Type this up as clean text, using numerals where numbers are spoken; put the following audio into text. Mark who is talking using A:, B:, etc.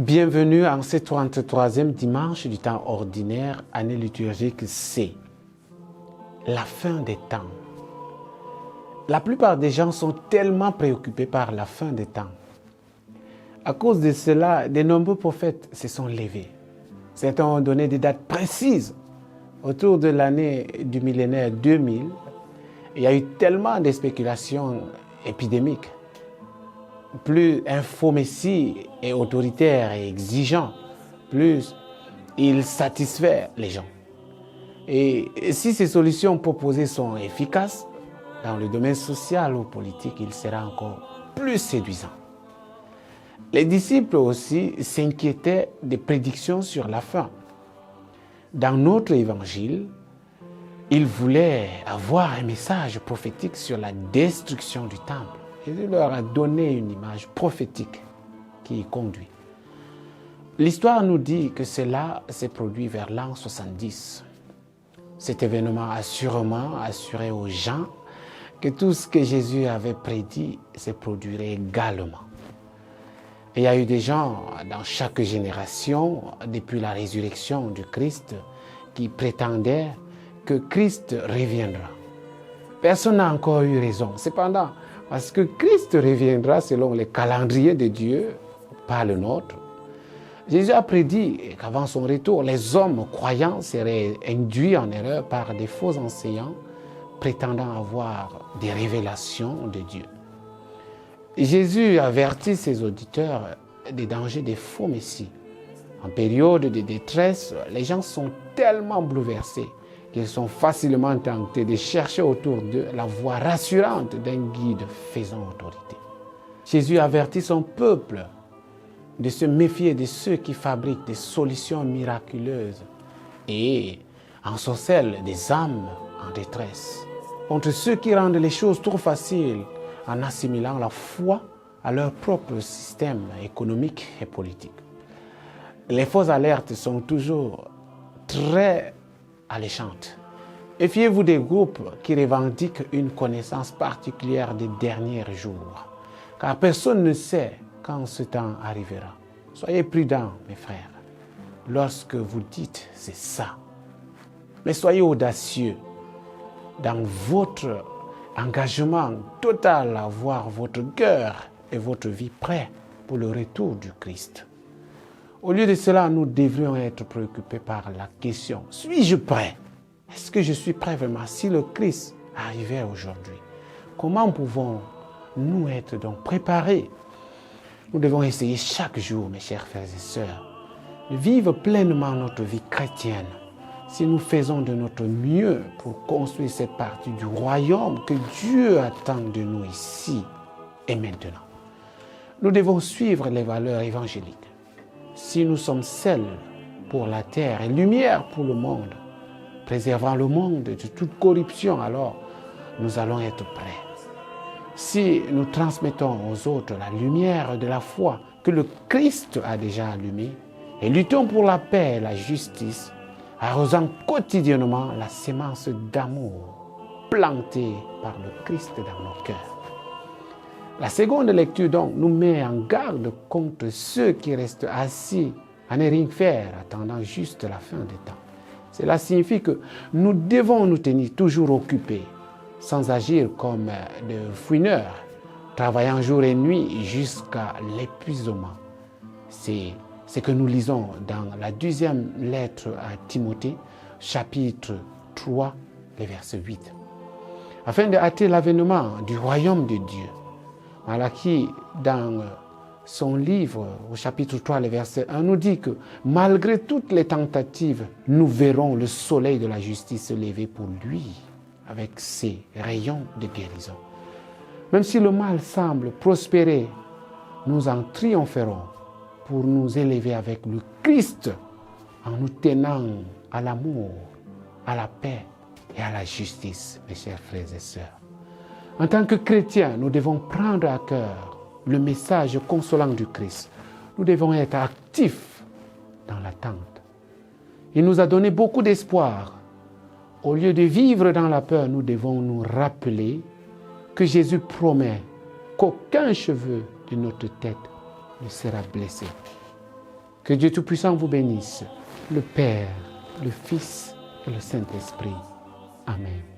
A: Bienvenue en ce 33e dimanche du temps ordinaire, année liturgique C. La fin des temps. La plupart des gens sont tellement préoccupés par la fin des temps. À cause de cela, de nombreux prophètes se sont levés. Certains ont donné des dates précises. Autour de l'année du millénaire 2000, il y a eu tellement de spéculations épidémiques. Plus un faux messie est autoritaire et exigeant, plus il satisfait les gens. Et si ces solutions proposées sont efficaces, dans le domaine social ou politique, il sera encore plus séduisant. Les disciples aussi s'inquiétaient des prédictions sur la fin. Dans notre évangile, ils voulaient avoir un message prophétique sur la destruction du temple. Jésus leur a donné une image prophétique qui y conduit. L'histoire nous dit que cela s'est produit vers l'an 70. Cet événement a sûrement assuré aux gens que tout ce que Jésus avait prédit se produirait également. Et il y a eu des gens dans chaque génération, depuis la résurrection du Christ, qui prétendaient que Christ reviendra. Personne n'a encore eu raison. Cependant, parce que Christ reviendra selon le calendrier de Dieu, pas le nôtre, Jésus a prédit qu'avant son retour, les hommes croyants seraient induits en erreur par des faux enseignants prétendant avoir des révélations de Dieu. Jésus avertit ses auditeurs des dangers des faux messies. En période de détresse, les gens sont tellement bouleversés qu'ils sont facilement tentés de chercher autour d'eux la voix rassurante d'un guide faisant autorité. Jésus avertit son peuple de se méfier de ceux qui fabriquent des solutions miraculeuses et ensorcellent des âmes en détresse, contre ceux qui rendent les choses trop faciles en assimilant la foi à leur propre système économique et politique. Les fausses alertes sont toujours très alléchantes. Méfiez-vous des groupes qui revendiquent une connaissance particulière des derniers jours, car personne ne sait quand ce temps arrivera. Soyez prudents, mes frères, lorsque vous dites c'est ça. Mais soyez audacieux dans votre engagement total à voir votre cœur et votre vie prêts pour le retour du Christ. Au lieu de cela, nous devrions être préoccupés par la question, suis-je prêt? Est-ce que je suis prêt vraiment si le Christ arrivait aujourd'hui? Comment pouvons-nous être donc préparés? Nous devons essayer chaque jour, mes chers frères et sœurs, de vivre pleinement notre vie chrétienne si nous faisons de notre mieux pour construire cette partie du royaume que Dieu attend de nous ici et maintenant. Nous devons suivre les valeurs évangéliques. Si nous sommes sel pour la terre et lumière pour le monde, préservant le monde de toute corruption, alors nous allons être prêts. Si nous transmettons aux autres la lumière de la foi que le Christ a déjà allumée et luttons pour la paix et la justice, arrosant quotidiennement la sémence d'amour plantée par le Christ dans nos cœurs. La seconde lecture donc nous met en garde contre ceux qui restent assis à ne rien faire, attendant juste la fin des temps. Cela signifie que nous devons nous tenir toujours occupés, sans agir comme des fouineurs, travaillant jour et nuit jusqu'à l'épuisement. C'est ce que nous lisons dans la deuxième lettre à Timothée, chapitre 3, le verset 8. Afin de hâter l'avènement du royaume de Dieu, Malachie, dans son livre, au chapitre 3, le verset 1, nous dit que malgré toutes les tentatives, nous verrons le soleil de la justice se lever pour lui, avec ses rayons de guérison. Même si le mal semble prospérer, nous en triompherons pour nous élever avec le Christ en nous tenant à l'amour, à la paix et à la justice, mes chers frères et sœurs. En tant que chrétiens, nous devons prendre à cœur le message consolant du Christ. Nous devons être actifs dans l'attente. Il nous a donné beaucoup d'espoir. Au lieu de vivre dans la peur, nous devons nous rappeler que Jésus promet qu'aucun cheveu de notre tête ne sera blessé. Que Dieu Tout-Puissant vous bénisse, le Père, le Fils et le Saint-Esprit. Amen.